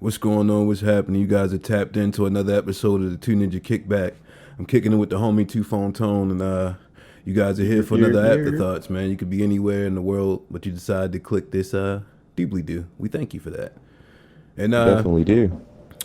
What's going on? What's happening? You guys are tapped into another episode of the Two Ninja Kickback. I'm kicking it with the homie Two Phone Tone, and you guys are here for another afterthoughts, man. You could be anywhere in the world, but you decide to click this. Deeply do. We thank you for that. And Definitely do.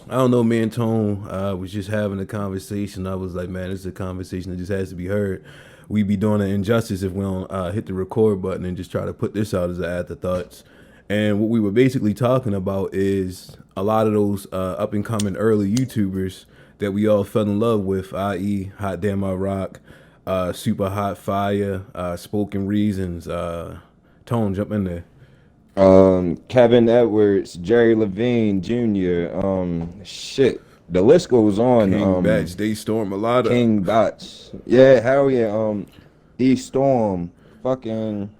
I don't know, me and Tone was just having a conversation. I was like, man, this is a conversation that just has to be heard. We'd be doing an injustice if we don't hit the record button and just try to put this out as an afterthoughts. And what we were basically talking about is a lot of those up and coming early YouTubers that we all fell in love with, i.e., Hot Damn I Rock, Super Hot Fire, Spoken Reasons. Tone, jump in there. Kevin Edwards, Jerry Levine Jr. Shit. The list goes on. King Batch, Daystorm, a lot of King Batch. Yeah, hell yeah. D Storm. Fucking.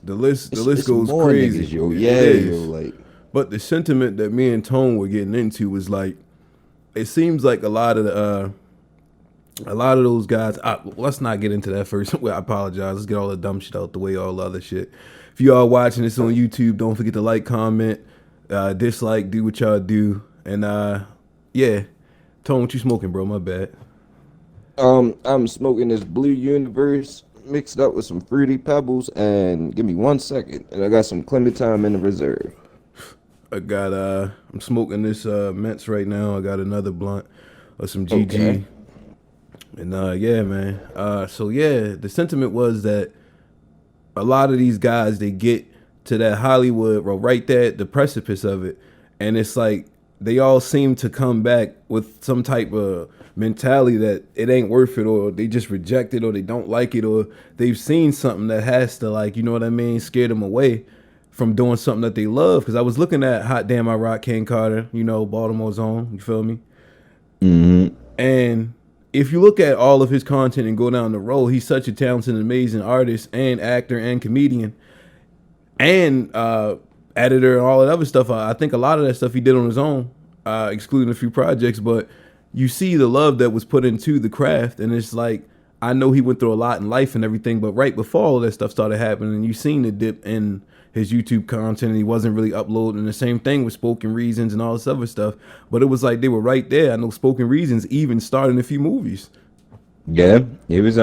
the list It's goes more crazy. niggas, yo. It Yeah, is. yo. Like. But the sentiment that me and Tone were getting into was like, it seems like a lot of those guys. Let's not get into that first. Well, I apologize. Let's get all the dumb shit out the way. All the other shit. If you are watching this on YouTube, don't forget to like, comment, dislike, do what y'all do, and yeah. Tone, what you smoking, bro? My bad. I'm smoking this Blue Universe mixed up with some Fruity Pebbles, and give me 1 second, and I got some Clementine in the reserve. I got I'm smoking this mints right now. I got another blunt of some GG. Okay. And yeah, man. So yeah, the sentiment was that a lot of these guys, they get to that Hollywood, or right there at the precipice of it, and it's like they all seem to come back with some type of mentality that it ain't worth it, or they just reject it, or they don't like it, or they've seen something that has to, like, you know what I mean, scare them away from doing something that they love. Because I was looking at Hot Damn I Rock, King Carter, you know, Baltimore's own, you feel me? Mm-hmm. And if you look at all of his content and go down the road, he's such a talented, amazing artist and actor and comedian and editor and all that other stuff. I think a lot of that stuff he did on his own, excluding a few projects. But you see the love that was put into the craft, and it's like, I know he went through a lot in life and everything, but right before all that stuff started happening, you seen the dip in his YouTube content, and he wasn't really uploading. The same thing with Spoken Reasons and all this other stuff. But it was like they were right there. I know Spoken Reasons even starred in a few movies. Yeah, it was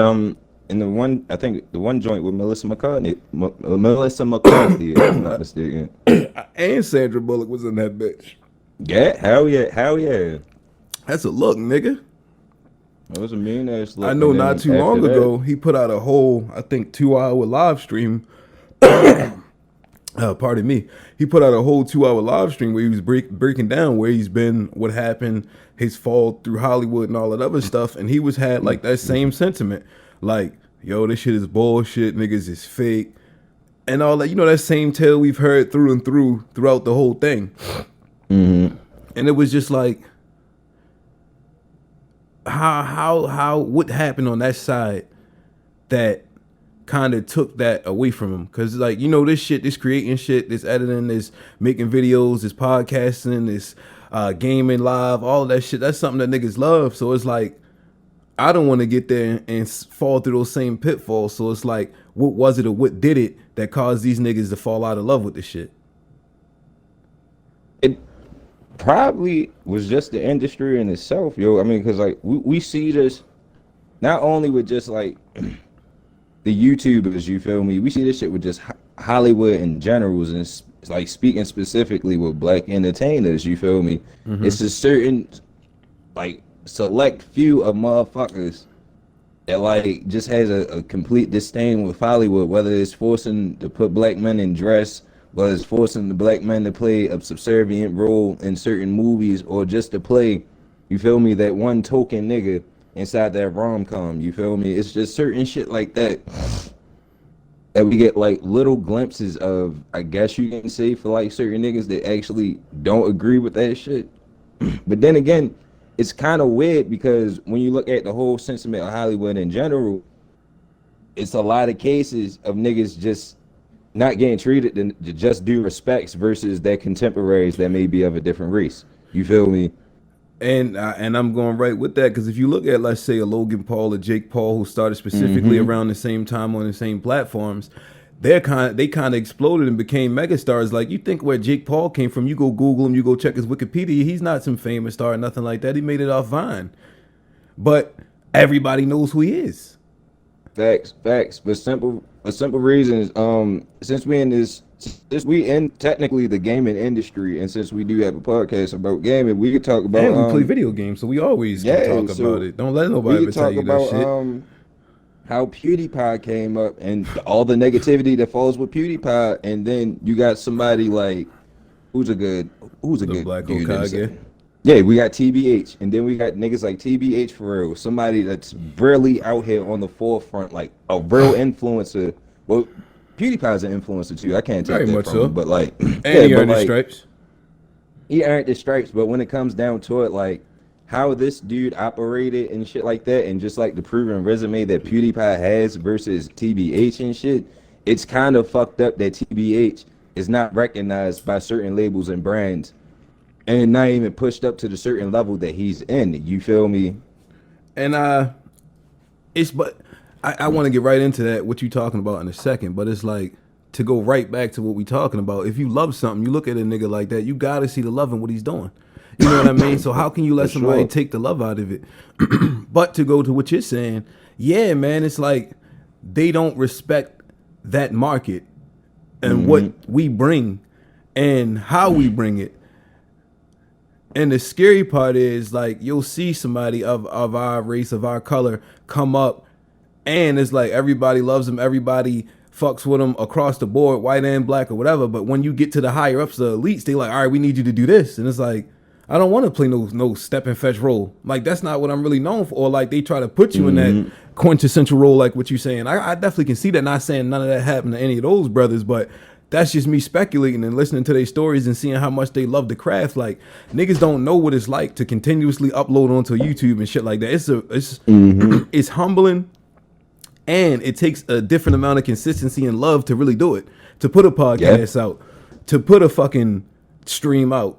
in the one, I think the one joint with Melissa McCarthy, Melissa McCarthy, if I'm not mistaken. And Sandra Bullock was in that bitch. Yeah, hell yeah, hell yeah. That's a look, nigga. That was a mean ass look. I know And not then too long after that- ago, he put out a whole, I think, 2-hour live stream. Pardon me. He put out a whole 2-hour live stream where he was breaking down where he's been, what happened, his fall through Hollywood and all that other stuff. And he had like that same sentiment. Like, yo, this shit is bullshit. Niggas is fake. And all that, you know, that same tale we've heard through and throughout the whole thing. Mm-hmm. And it was just like, what happened on that side that kind of took that away from him? Because, like, you know, this shit, this creating shit, this editing, this making videos, this podcasting, this gaming live, all of that shit, that's something that niggas love. So it's like, I don't want to get there and fall through those same pitfalls. So it's like, what was it or what did it that caused these niggas to fall out of love with this shit? It probably was just the industry in itself, yo. I mean, because like we see this not only with just like the YouTubers, you feel me? We see this shit with just Hollywood in general, and it's like speaking specifically with black entertainers, you feel me? Mm-hmm. It's a certain like select few of motherfuckers that like just has a complete disdain with Hollywood, whether it's forcing to put black men in dress, whether it's forcing the black men to play a subservient role in certain movies, or just to play, you feel me, that one token nigga inside that rom-com, you feel me? It's just certain shit like that that we get like little glimpses of, I guess you can say, for like certain niggas that actually don't agree with that shit. But then again, it's kind of weird because when you look at the whole sentiment of Hollywood in general, it's a lot of cases of niggas just not getting treated to just due respects versus their contemporaries that may be of a different race. You feel me? And I'm going right with that, because if you look at, let's say, a Logan Paul or Jake Paul, who started specifically around the same time on the same platforms, they kind of exploded and became megastars. Like you think where Jake Paul came from, you go Google him, you go check his Wikipedia. He's not some famous star or nothing like that. He made it off Vine, but everybody knows who he is. Facts, facts. But simple reasons. Since we in technically the gaming industry, and since we do have a podcast about gaming, we could talk about. And we play video games, so we always can talk about it. Don't let nobody we ever could tell talk you about that shit. how PewDiePie came up and all the negativity that falls with PewDiePie, and then you got somebody like who's a good Black dude. Hokage. Yeah, we got TBH, and then we got niggas like TBH for real, somebody that's really out here on the forefront, like a real influencer. Well, PewDiePie's an influencer too. I can't take Very that much from so. him, but like, And yeah, he but earned his like, stripes. he earned the stripes. But when it comes down to it, like how this dude operated and shit like that, and just like the proven resume that PewDiePie has versus TBH and shit, it's kind of fucked up that TBH is not recognized by certain labels and brands, and not even pushed up to the certain level that he's in. You feel me? And I want to get right into that, what you talking about in a second, but it's like to go right back to what we talking about. If you love something, you look at a nigga like that, you gotta see the love in what he's doing. You know what I mean? So how can you let For somebody sure. take the love out of it? But to go to what you're saying, yeah, man, it's like they don't respect that market and what we bring and how we bring it. And the scary part is like you'll see somebody of our race, of our color come up, and it's like everybody loves them, everybody fucks with them across the board, white and black or whatever. But when you get to the higher ups, the elites, they like, all right, we need you to do this. And it's like, I don't want to play no step and fetch role. Like that's not what I'm really known for. Or like they try to put you in that quintessential role, like what you're saying. I definitely can see that. Not saying none of that happened to any of those brothers, but that's just me speculating and listening to their stories and seeing how much they love the craft. Like niggas don't know what it's like to continuously upload onto YouTube and shit like that. It's humbling, and it takes a different amount of consistency and love to really do it. To put a podcast out, to put a fucking stream out.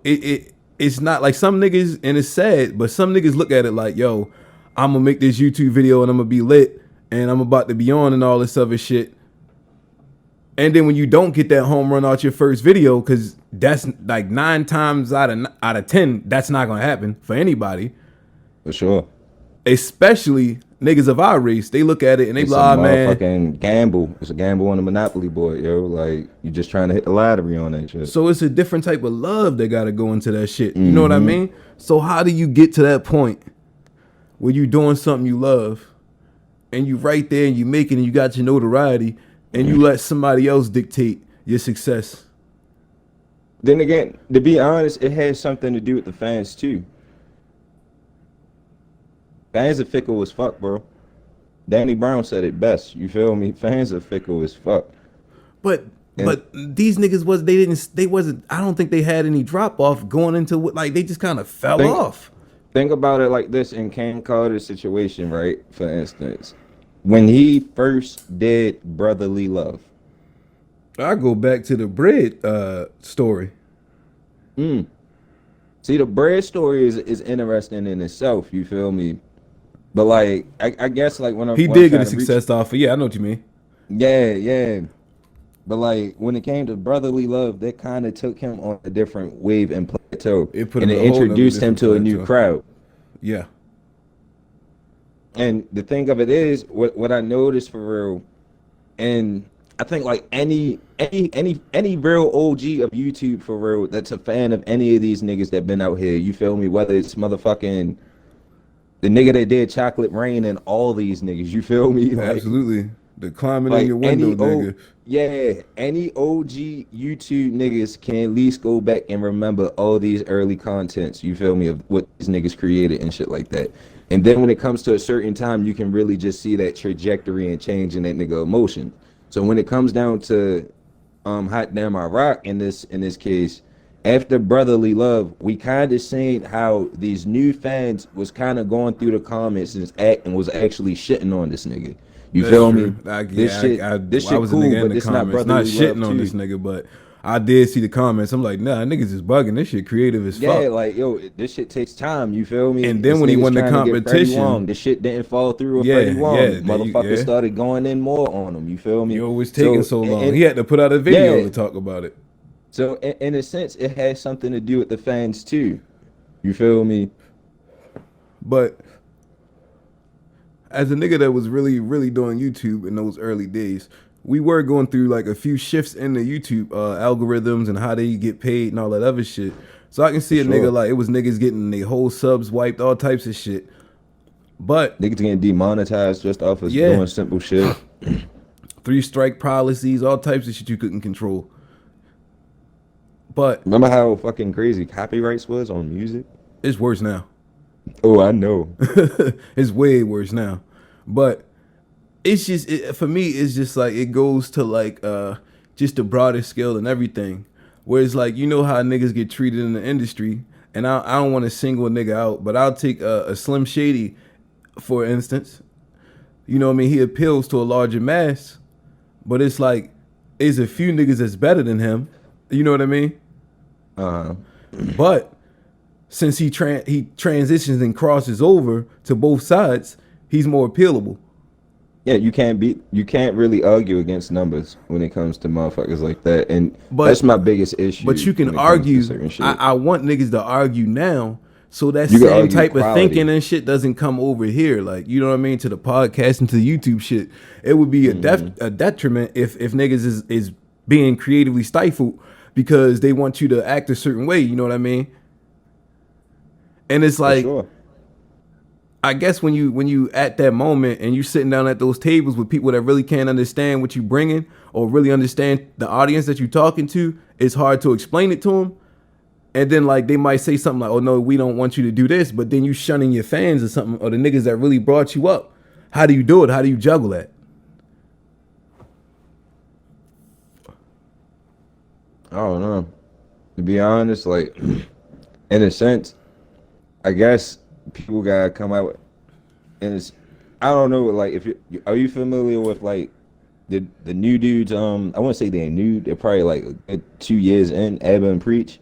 It's not like some niggas, and it's sad, but some niggas look at it like, yo, I'm gonna make this YouTube video and I'm gonna be lit and I'm about to be on and all this other shit. And then when you don't get that home run out your first video, because that's like 9 times out of 10, that's not gonna happen for anybody. For sure. Especially niggas of our race, they look at it and they It's be a like, oh, man. motherfucking gamble. It's a gamble on the Monopoly board, yo. Like you just trying to hit the lottery on that shit. So it's a different type of love that gotta go into that shit. You know what I mean? So how do you get to that point where you doing something you love and you right there and you make it and you got your notoriety and you let somebody else dictate your success? Then again, to be honest, it has something to do with the fans too. Fans are fickle as fuck, bro. Danny Brown said it best. You feel me? Fans are fickle as fuck. But these niggas wasn't. I don't think they had any drop off going into what, like they just kind of fell off. Think about it like this in Cam Carter's situation, right? For instance, when he first did Brotherly Love. I go back to the bread story. See, the bread story is interesting in itself. You feel me? But like, I guess like when He did get a success off of, yeah, I know what you mean. Yeah. But like when it came to Brotherly Love, that kind of took him on a different wave and plateau. It introduced him to a new crowd. Yeah. And the thing of it is, what I noticed for real, and I think like any real OG of YouTube for real that's a fan of any of these niggas that been out here, you feel me? Whether it's motherfucking the nigga that did Chocolate Rain and all these niggas, you feel me? Like, absolutely. The climbing in your window, nigga. Yeah, any OG YouTube niggas can at least go back and remember all these early contents, you feel me, of what these niggas created and shit like that. And then when it comes to a certain time, you can really just see that trajectory and change in that nigga emotion. So when it comes down to Hot Damn I Rock in this case, after Brotherly Love, we kind of seen how these new fans was kind of going through the comments and was actually shitting on this nigga. You feel me? I was a nigga in the comments, not shitting on this nigga, but I did see the comments. I'm like, nah, niggas is bugging. This shit creative as Yeah, fuck. like yo, this shit takes time. You feel me? And then This when he nigga's won the trying to get Freddie competition, Wong. This shit didn't fall through with Freddie yeah, Wong. then Motherfuckers yeah, started going in more on him. You feel me? yo, it was taking So so long. and He had to put out a video yeah, to talk about it. so in a sense, it has something to do with the fans too. You feel me? But as a nigga that was really, really doing YouTube in those early days, we were going through like a few shifts in the YouTube algorithms and how they get paid and all that other shit. So I can For see a nigga sure. like it was niggas getting their whole subs wiped, all types of shit. But Niggas getting demonetized just off of yeah, doing simple shit. 3 strike policies, all types of shit you couldn't control. But Remember how fucking crazy copyrights was on music? it's worse now. Oh, I know. It's way worse now. But it's just for me it's just like it goes to like just the broader scale and everything. Where it's like, you know how niggas get treated in the industry, and I don't want to single a nigga out, but I'll take a Slim Shady for instance. You know what I mean? He appeals to a larger mass, but it's like there's a few niggas that's better than him. You know what I mean? Uh-huh. But since he transitions and crosses over to both sides, he's more appealable. Yeah, you can't really argue against numbers when it comes to motherfuckers like that. And But that's my biggest issue but you can when it comes to argue. certain shit. I want niggas to argue now, so that You can same argue type of quality. thinking and shit doesn't come over here. Like, you know what I mean, to the podcast and to the YouTube shit. It would be a detriment if niggas is being creatively stifled because they want you to act a certain way. You know what I mean? And it's For like, sure. I guess when you at that moment and you sitting down at those tables with people that really can't understand what you bringing or really understand the audience that you talking to, it's hard to explain it to them. And then like they might say something like, "Oh no, we don't want you to do this," but then you shunning your fans or something or the niggas that really brought you up. How do you do it? How do you juggle that? I don't know. To be honest, like in a sense, I guess people gotta come out and it's I don't know, like if you are you familiar with like the new dudes, I wouldn't say they're new, they're probably like a good 2 years in, Abba and Preach.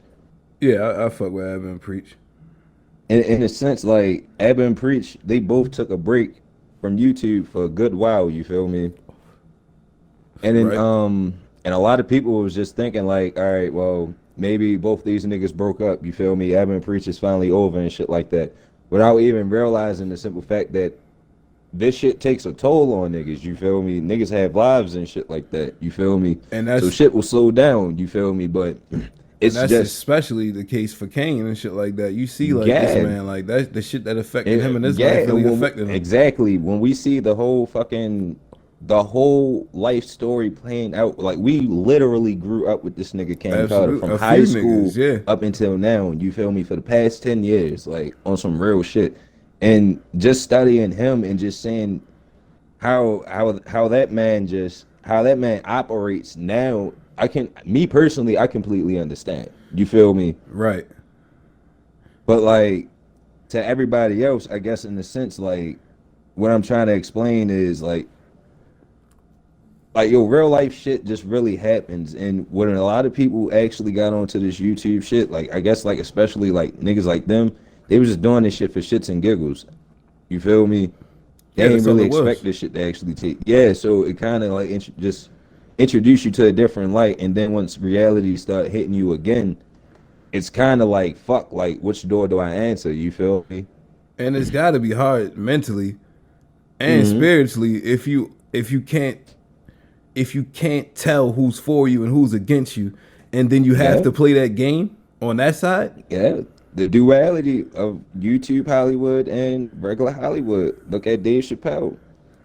Yeah, I fuck with Ab and Preach. In a sense, like Abba and Preach, they both took a break from YouTube for a good while, you feel me? And then Right. and a lot of people was just thinking like, all right, well, maybe both these niggas broke up, you feel me? Abba and Preach is finally over and shit like that. Without even realizing the simple fact that this shit takes a toll on niggas, you feel me? Niggas have lives and shit like that, you feel me? And So that's shit will slow down, you feel me? But and it's that's just especially the case for Kane and shit like that. You see like this yeah. man, like that the shit that affected him and his Yeah, life really and affected him. exactly. When we see the whole life story playing out, like we literally grew up with this nigga Kane Carter Absolutely. from A high few school niggas, yeah. up until now. You feel me? For the past 10 years, like on some real shit, and just studying him and just saying how that man operates now. Me personally, I completely understand. You feel me? Right. But like to everybody else, I guess in a sense, like what I'm trying to explain is like yo, real life shit just really happens. And when a lot of people actually got onto this YouTube shit, like I guess like especially like niggas like them, they was just doing this shit for shits and giggles. You feel me? They Yeah, ain't that's all really it was. expect this shit to actually take. Yeah, so it kind of like just introduce you to a different light, and then once reality start hitting you again, it's kind of like fuck, like which door do I answer? You feel me? And it's got to be hard mentally and Hmm. spiritually if you can't tell who's for you and who's against you, and then you have Yeah. to play that game on that side. Yeah, the duality of YouTube Hollywood and regular Hollywood. Look at Dave Chappelle.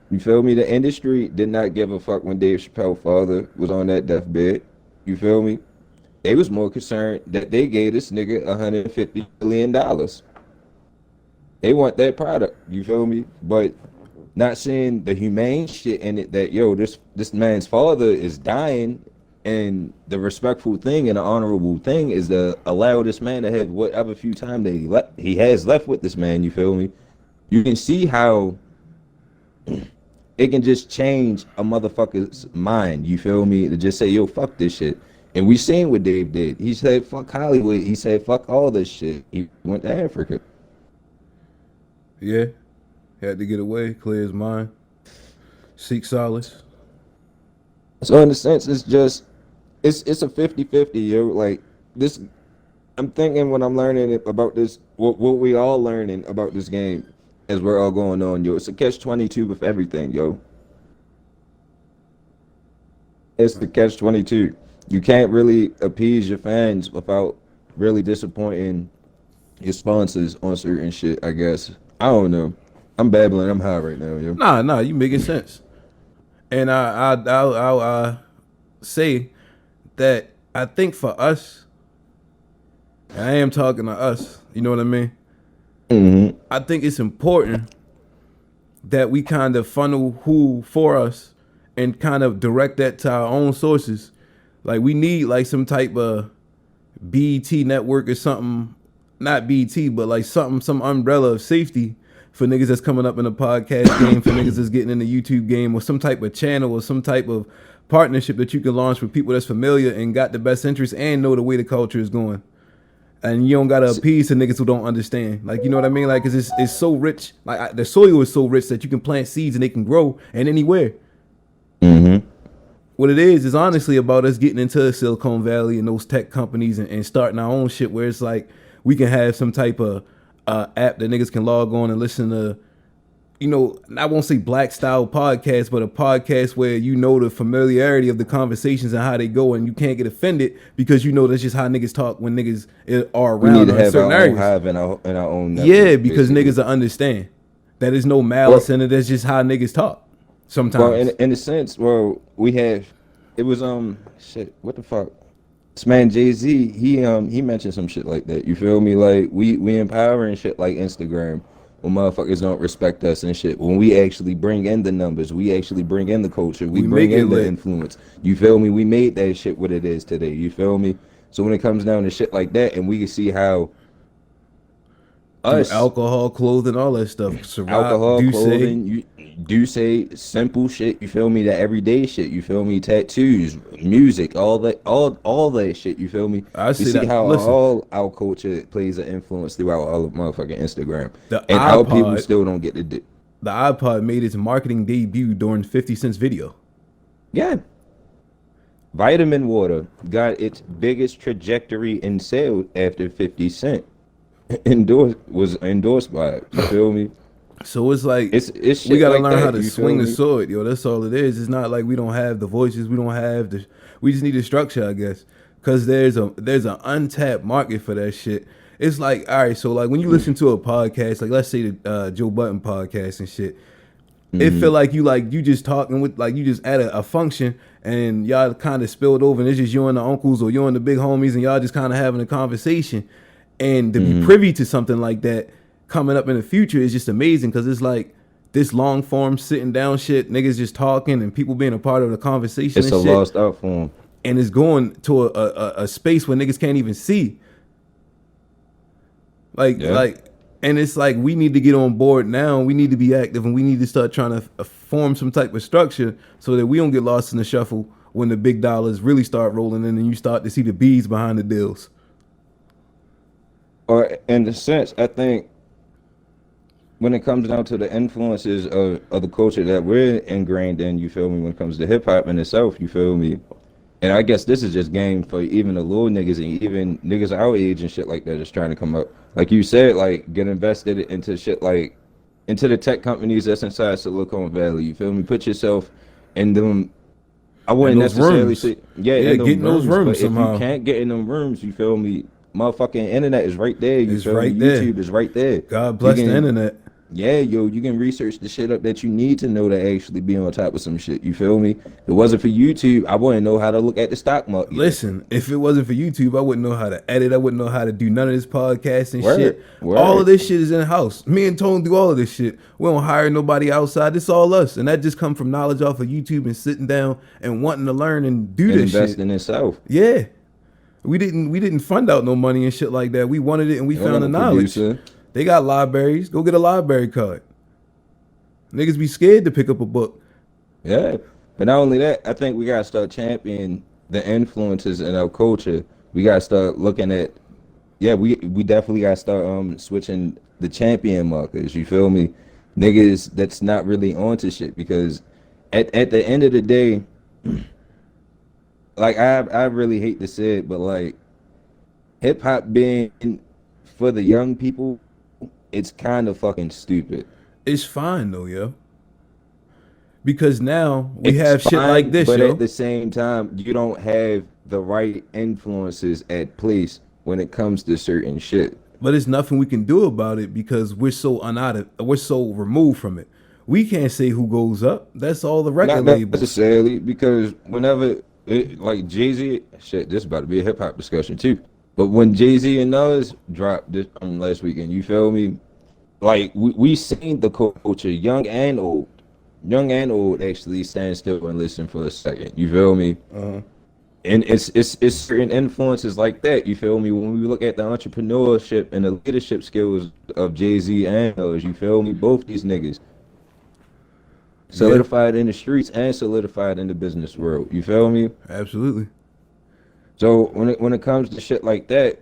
You feel me? The industry did not give a fuck when Dave Chappelle's father was on that deathbed. You feel me? They was more concerned that they gave this nigga $150 billion. They want that product. You feel me? But not seeing the humane shit in it that yo, this man's father is dying, and the respectful thing and the honorable thing is to allow this man to have whatever few time that he has left with this man. You feel me? You can see how it can just change a motherfucker's mind. You feel me? To just say yo, fuck this shit, And we seen what Dave did. He said, fuck Hollywood. He said, fuck all this shit. He went to Africa. Yeah. Had to get away, clear his mind, seek solace. So in a sense, it's just, it's a 50-50, yo. Like, this, I'm thinking when I'm learning about this, what we all learning about this game as we're all going on, yo. It's a catch-22 with everything, yo. It's the catch-22. You can't really appease your fans without really disappointing your sponsors on certain shit, I guess. I don't know. I'm babbling. I'm high right now, yo. Nah, you making sense. And I'll say that I think for us, and I am talking to us, you know what I mean? Mm-hmm. I think it's important that we kind of funnel who for us and kind of direct that to our own sources. Like we need like some type of BET network or something, not BET, but like something, some umbrella of safety for niggas that's coming up in the podcast game, for niggas that's getting in the YouTube game, or some type of channel or some type of partnership that you can launch with people that's familiar and got the best interest and know the way the culture is going. And you don't gotta appease to niggas who don't understand. Like, you know what I mean? Like, cause it's so rich. Like the soil is so rich that you can plant seeds and they can grow and anywhere. Mm-hmm. What it is honestly about us getting into Silicon Valley and those tech companies and starting our own shit where it's like we can have some type of app that niggas can log on and listen to, you know, I won't say black style podcast, but a podcast where you know the familiarity of the conversations and how they go and you can't get offended because you know that's just how niggas talk when niggas are We around need to in have certain our own areas. hive in our own network, Yeah, because basically. niggas will understand. That is no malice Well, in it. That's just how niggas talk sometimes. well, in a sense, well, we have, it was, shit, what the fuck? This man Jay-Z, he mentioned some shit like that. You feel me? Like, we empowering shit like Instagram when motherfuckers don't respect us and shit. When we actually bring in the numbers, we actually bring in the culture, we We bring make it in the lit. influence. You feel me? We made that shit what it is today. You feel me? So when it comes down to shit like that, and we can see how Through us, alcohol, clothing, all that stuff. Ciroc, alcohol, Douce. clothing, you do say simple shit, you feel me? That everyday shit, you feel me? Tattoos, music, all that shit, you feel me? I We say see that. how Listen, all our culture plays an influence throughout all of motherfucking Instagram. the And our people iPod, still don't get to do. the iPod made its marketing debut during 50 Cent's video. Yeah. Vitamin water got its biggest trajectory in sales after 50 Cent was endorsed by it. You feel me? So it's like It's shit we gotta like learn how that, to you swing feel the me? sword, yo. That's all it is. It's not like we don't have the voices, we don't have the. We just need the structure, I guess, because there's an untapped market for that shit. It's like, all right, so like when you listen to a podcast, like let's say the Joe Button podcast and shit, it feel like you just talking with like you just add a function and y'all kind of spilled over and it's just you and the uncles or you and the big homies and y'all just kind of having a conversation, and to be privy to something like that coming up in the future is just amazing because it's like this long form sitting down shit, niggas just talking and people being a part of the conversation It's and a shit, lost art form. and it's going to a space where niggas can't even see. Yeah. And it's like we need to get on board now. We need to be active, and we need to start trying to form some type of structure so that we don't get lost in the shuffle when the big dollars really start rolling in, and you start to see the bees behind the deals. Or in a sense, I think when it comes down to the influences of the culture that we're ingrained in, you feel me, when it comes to hip hop in itself, you feel me? And I guess this is just game for even the little niggas and even niggas our age and shit like that just trying to come up. Like you said, like get invested into shit like into the tech companies that's inside Silicon Valley. You feel me? Put yourself in them. I In wouldn't those necessarily rooms, say yeah, yeah, in get them in those rooms, but rooms if you somehow. can't get in them rooms, you feel me? Motherfucking internet is right there. You It's feel me? right there. YouTube is right there. God You bless the can internet. yeah, yo, you can research the shit up that you need to know to actually be on top of some shit. You feel me? If it wasn't for YouTube, I wouldn't know how to look at the stock market. Listen, if it wasn't for YouTube, I wouldn't know how to edit. I wouldn't know how to do none of this podcast and Word, shit. word. All of this shit is in house. Me and Tone do all of this shit. We don't hire nobody outside. It's all us, and that just come from knowledge off of YouTube and sitting down and wanting to learn and do And this invest shit. in itself. Yeah, we didn't fund out no money and shit like that. We wanted it and we You found know, the knowledge. producer. They got libraries. Go get a library card. Niggas be scared to pick up a book. Yeah. But not only that, I think we gotta start championing the influences in our culture, we gotta start looking at. Yeah, we definitely gotta start switching the champion markers. You feel me? Niggas that's not really onto shit because at the end of the day, like I really hate to say it, but like hip hop being for the young people, it's kind of fucking stupid. It's fine though, yo. Because now we It's have shit like fine, this, but at yo. the same time, you don't have the right influences at place when it comes to certain shit. But it's nothing we can do about it because we're so removed from it. We can't say who goes up. That's all the record Not labels. necessarily, because whenever like Jay Z, shit, this about to be a hip hop discussion too. But when Jay Z and Nas dropped this last weekend, you feel me? Like we seen the culture, young and old, actually stand still and listen for a second. You feel me? Uh-huh. And it's certain influences like that. You feel me? When we look at the entrepreneurship and the leadership skills of Jay Z and Nas, you feel me? Both these niggas Yeah, solidified in the streets and solidified in the business world. You feel me? absolutely. So when it comes to shit like that,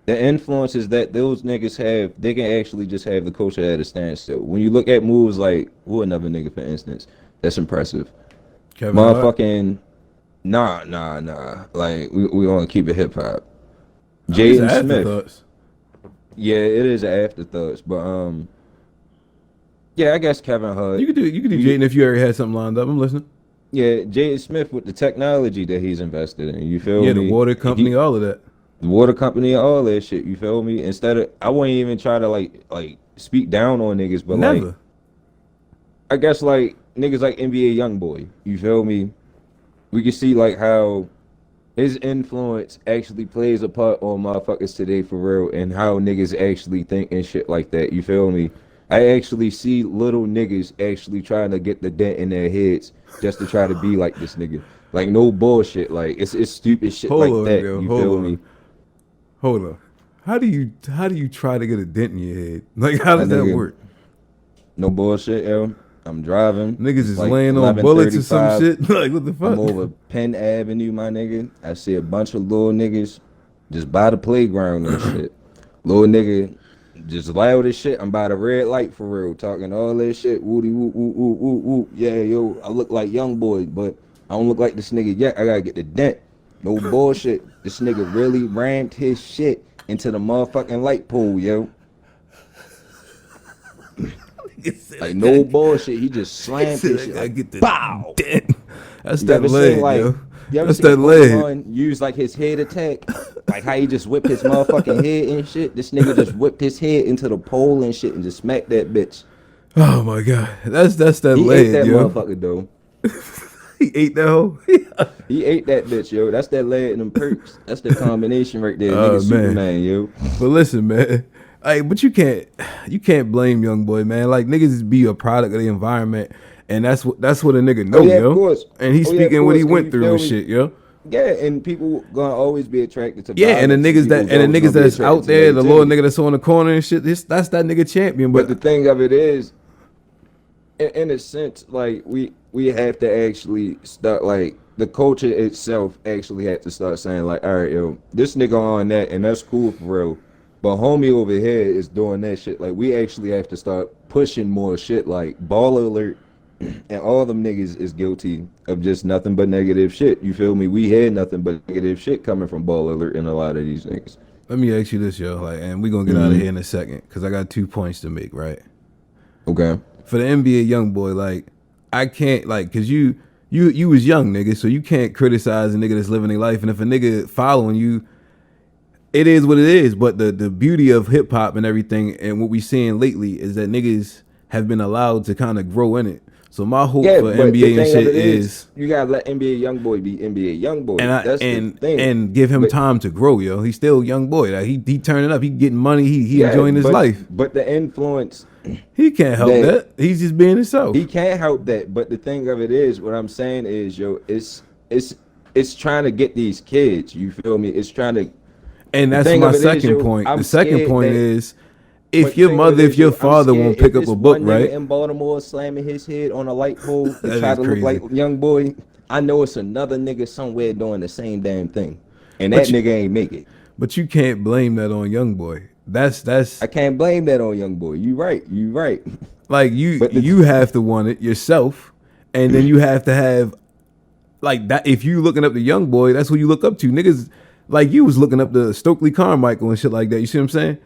the influences that those niggas have, they can actually just have the culture at a standstill. When you look at moves like who another nigga for instance, that's impressive. Kevin Hart. Motherfucking nah. Like we want to keep it hip hop. I mean, it's Jaden Smith. afterthoughts. Yeah, it is an afterthoughts, but yeah, I guess Kevin Hart. You could do Jaden if you already had something lined up. I'm listening. Yeah, Jaden Smith with the technology that he's invested in. You feel Yeah, the me? water company, all of that. The water company, all that shit. You feel me? Instead of, I wouldn't even try to like speak down on niggas, but like Never. I guess like niggas like NBA YoungBoy. You feel me? We can see like how his influence actually plays a part on motherfuckers today for real, and how niggas actually think and shit like that. You feel me? I actually see little niggas actually trying to get the dent in their heads just to try to be like this nigga. Like no bullshit. Like it's stupid shit Hold like on, that. yo. You Hold feel on. me? Hold on. How do you try to get a dent in your head? Like how My does that nigga, work? no bullshit, yo. I'm driving. Niggas It's is like laying on bullets or some 11:35. shit. Like what the I'm fuck? over Penn Avenue, my nigga. I see a bunch of little niggas just by the playground and shit. Little nigga just loud as shit. I'm by the red light for real, talking all that shit. Woody woo woo woo woo woo. Yeah, yo, I look like young boy, but I don't look like this nigga yet. I gotta get the dent. No bullshit. This nigga really rammed his shit into the motherfucking light pole, yo. Like no bullshit. He just He slammed said his I shit gotta like get the bow. dent. That's You that ever seen lead, like yo. you ever That's seen a that lead. Pokemon use like his head attack? Like how he just whipped his motherfucking head and shit. This nigga just whipped his head into the pole and shit and just smacked that bitch. Oh my god. That's that He ate lead, that yo. motherfucker though. He ate that hoe. He ate that bitch, yo. That's that lead and them perks. That's the combination right there. Nigga Oh man. Superman, yo. But listen, man. Hey, but you can't blame young boy, man. Like niggas be a product of the environment, and that's what a nigga Oh know, yeah, of yo. course. And he's Oh yeah, of speaking what he course. And went you through feel and me? shit, yo. Yeah, and people gonna always be attracted to Yeah, and the violence. And niggas people that and always the niggas gonna be that's out attracted to there, the little negativity. nigga that's on the corner and shit. That's that nigga champion. But the But thing of it is, in a sense, like we have to actually start like the culture itself actually had to start saying like, all right, yo, this nigga on that, and that's cool for real. But homie over here is doing that shit. Like we actually have to start pushing more shit. Like Ball Alert and all them niggas is guilty of just nothing but negative shit. You feel me? We had nothing but negative shit coming from Ball Alert and a lot of these niggas. let me ask you this, yo. Like, and we gonna get out of here in a second because I got 2 points to make, right? Okay. For the NBA young boy, like I can't like because you was young, nigga, so you can't criticize a nigga that's living their life. And if a nigga following you, it is what it is. But the beauty of hip hop and everything and what we seeing lately is that niggas have been allowed to kind of grow in it. So my hope Yeah, for but the NBA and thing of shit it is, is you gotta let NBA YoungBoy be NBA and YoungBoy. I That's the thing. and give him But time to grow, yo. He's still a young boy. Like he turning up, he getting money, he yeah, enjoying his life. but the influence He can't help that that. He's just being he himself. can't help that. But the thing of it is, what I'm saying is, yo, it's trying to get these kids. You feel me? It's trying to. And The that's thing my of it is, second yo, point. I'm The second scared point that. is But if the your thing of it mother, is, if your yo, I'm father won't scared if pick up it's a book, one nigga right? in Baltimore slamming his head on a light pole to That try is to look like crazy. young boy. I know it's another nigga somewhere doing the same damn thing, and that But you, nigga ain't make it. but you can't blame that on young boy. I That's can't blame that on young boy. You right. You right. like you But you have to want it yourself, and then you have to have like that. If you looking up the young boy, that's what you look up to. Niggas like you was looking up to Stokely Carmichael and shit like that. You see what I'm saying?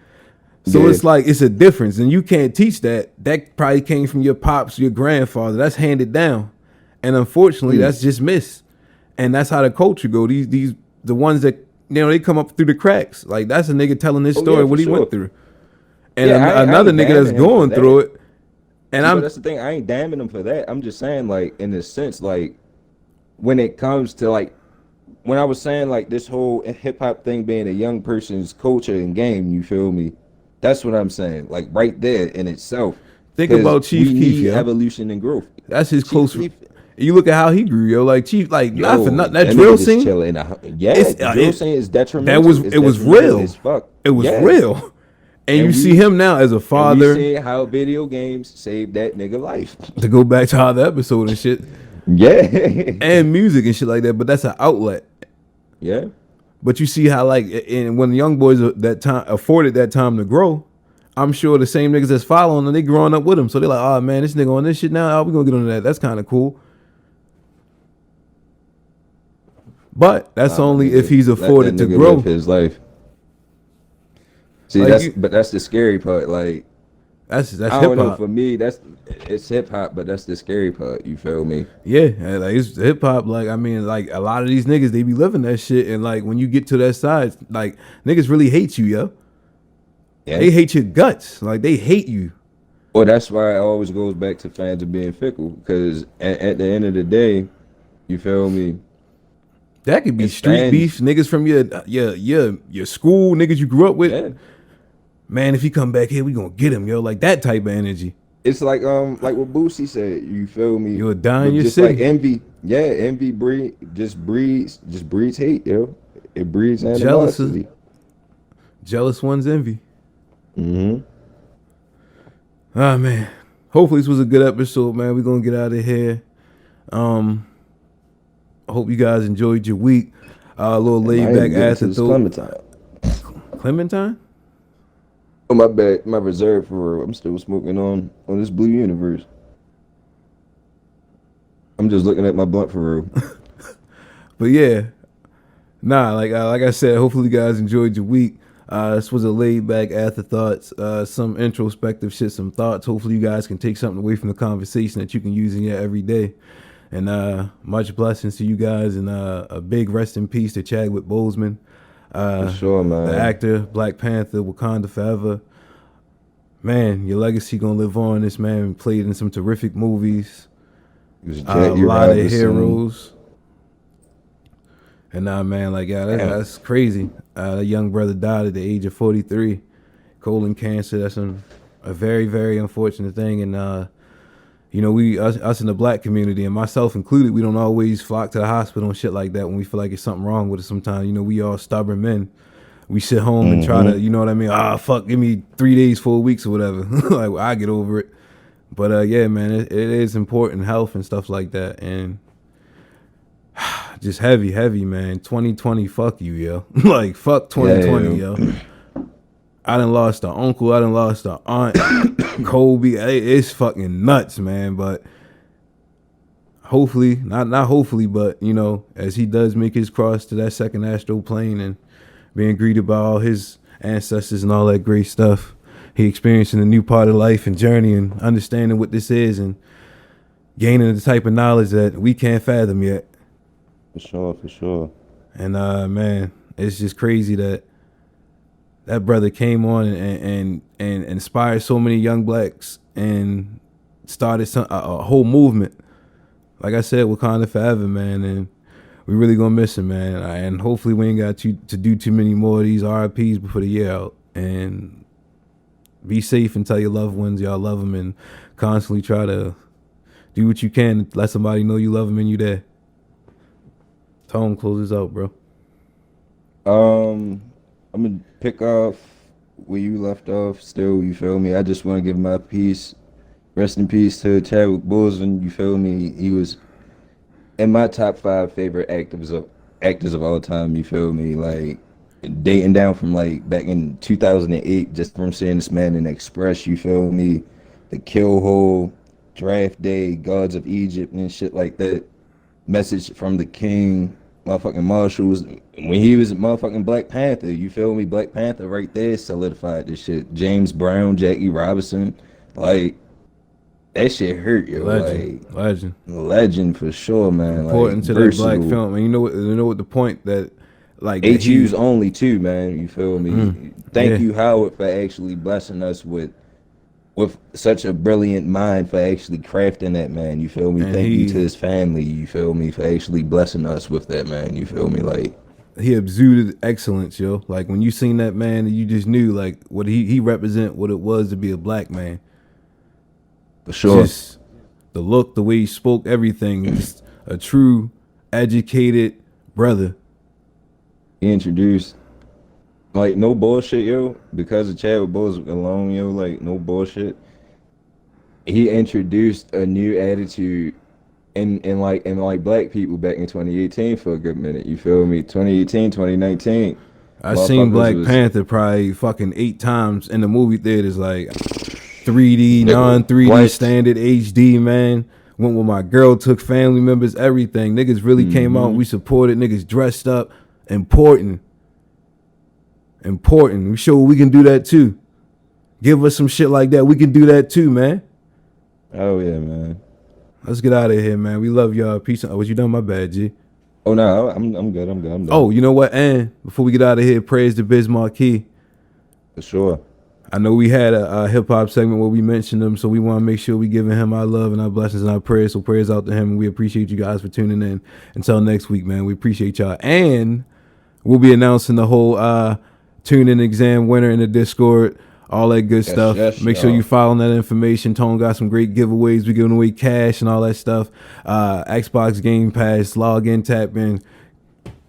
So yeah, it's like it's a difference, and you can't teach that. That probably came from your pops, your grandfather. That's handed down, and unfortunately, mm, that's just missed. And that's how the culture go. These the ones that they come up through the cracks. Like that's a nigga telling this oh yeah, story for what he went sure. through, and Yeah, I another ain't nigga that's damning him for going through that. it. And See, but I'm that's the thing. I ain't damning him for that. I'm just saying, like, in a sense, like, when it comes to like, when I was saying like this whole hip hop thing being a young person's culture and game, you feel me? That's what I'm saying. Like right there in itself, think because about we Chief Keef, need yo. evolution and growth. That's his Chief close. Keef, You look at how he grew, yo. Like Chief, like not for yo, nothing. That that drill nigga just scene, chilling. Yeah, it's the drill scene is that detrimental. was It's it was detrimental real. as fuck. It was Yeah, real. And you and see we him now as a and we father. see how video games saved that nigga life. To go back to how the episode and shit, Yeah, and music and shit like that. But that's an outlet. yeah. But you see how like, and when the young boys that time afforded that time to grow, I'm sure the same niggas that's following them, they growing up with him. So they're like, oh man, this nigga on this shit now. Oh, we gonna get on that. That's kind of cool. But that's Nah, my only if nigga, he's let that afforded to nigga live grow. his life. See, Like you, but that's the scary part. Like, that's I hip don't know. hop. For me, it's hip hop, but that's the scary part. You feel me? Yeah, and, like it's hip hop. Like I mean, like a lot of these niggas, they be living that shit. And like when you get to that side, like niggas really hate you, yo. Yeah. They hate your guts. Like they hate you. Well, that's why it always goes back to fans of being fickle. Because at the end of the day, you feel me? That could be It's street fans. beef, niggas from your school, niggas you grew up with. Yeah. Man, if he come back here, we gonna get him, yo. Like that type of energy. It's like what Boosie said. You feel me? You'll die in But your just like city. envy, yeah, envy breeds hate, yo. It breeds Jealous, animosity. jealous one's envy. Mm-hmm. Ah man. Hopefully this was a good episode, man. We're gonna get out of here. I hope you guys enjoyed your week. A little laid back afterthought. Clementine? Oh my bad, my reserve for real. I'm still smoking on this Blue Universe. I'm just looking at my blunt for real. But yeah, nah. Like I said, hopefully you guys enjoyed your week. This was a laid back afterthoughts, some introspective shit, some thoughts. Hopefully you guys can take something away from the conversation that you can use in your everyday. And much blessings to you guys, and a big rest in peace to Chadwick Boseman, For sure, man. the actor, Black Panther, Wakanda Forever. Man, your legacy gonna live on. This man played in some terrific movies, It was a Jackie lot of Robinson. heroes. And man, like that's crazy. A young brother died at the age of 43, colon cancer. That's a very, very unfortunate thing. And we us in the black community, and myself included, we don't always flock to the hospital and shit like that when we feel like it's something wrong with us. Sometimes, we all stubborn men. We sit home and try to, you know what I mean? Fuck, give me 3 days, 4 weeks or whatever. Like I get over it. But yeah, man, it is important, health and stuff like that. And just heavy, man. 2020, fuck you, yo. Like fuck 2020, Yeah. yo. I done lost an uncle. I done lost an aunt. Kobe. It's fucking nuts, man. But hopefully, not hopefully, but as he does make his cross to that second astral plane and being greeted by all his ancestors and all that great stuff, he experiencing a new part of life and journey and understanding what this is and gaining the type of knowledge that we can't fathom yet. For sure. And man, it's just crazy that brother came on and inspired so many young blacks and started a whole movement. Like I said, Wakanda Forever, man, and we really gonna miss him, man. And hopefully we ain't got to do too many more of these RIPs before the year out. And be safe and tell your loved ones y'all love them, and constantly try to do what you can to let somebody know you love them and you there. Tone, close this out, bro. I'm gonna pick off where you left off. Still, you feel me? I just want to give my peace, rest in peace to Chadwick Boseman. You feel me? in my top five favorite actors of all time. You feel me? Like dating down from like back in 2008, just from seeing this man in Express. You feel me? The Kill Hole, Draft Day, Gods of Egypt, and shit like that. Message from the King, motherfucking Marshalls. When he was motherfucking Black Panther, you feel me? Black Panther right there solidified this shit. James Brown, Jackie Robinson, like that shit hurt, yo. Legend, Like legend. legend for sure, man. Like Important to that black versatile. film, and you know what the point that like that HU's he only too, man. You feel me? Thank yeah you, Howard, for actually blessing us with such a brilliant mind for actually crafting that, man. You feel me? and Thank you to he his family. You feel me for actually blessing us with that, man. You feel me? Like he exuded excellence, yo. Like when you seen that man, you just knew like what he represent what it was to be a black man. for sure. Just the look, the way he spoke, everything. Just a true educated brother. He introduced like no bullshit, yo. Because of Chadwick Boseman alone, yo. Like no bullshit. He introduced a new attitude in like black people back in 2018 for a good minute. You feel me? 2018, 2019, I seen motherfuckers Black was Panther probably fucking 8 times in the movie theaters, like 3D, nigga, non 3D, what? standard HD, man. Went with my girl, took family members, everything. Niggas really came out. Mm-hmm. We supported. Niggas dressed up. Important. Important. We show we can do that too. Give us some shit like that. We can do that too, man. Oh yeah, man. Let's get out of here, man. We love y'all. Peace. Oh, was you done? My bad, G. Oh no, I'm good. I'm good. I'm done Oh, you know what? And before we get out of here, praise to Biz Marquee. for sure. I know we had a hip hop segment where we mentioned him, so we want to make sure we giving him our love and our blessings and our prayers. So prayers out to him, and we appreciate you guys for tuning in. Until next week, man. We appreciate y'all, and we'll be announcing the whole tune in exam winner in the Discord, all that good Yes, stuff. yes, Make sure you y'all. following that information. Tone got some great giveaways. We giving away cash and all that stuff. Xbox Game Pass, log in, tap in.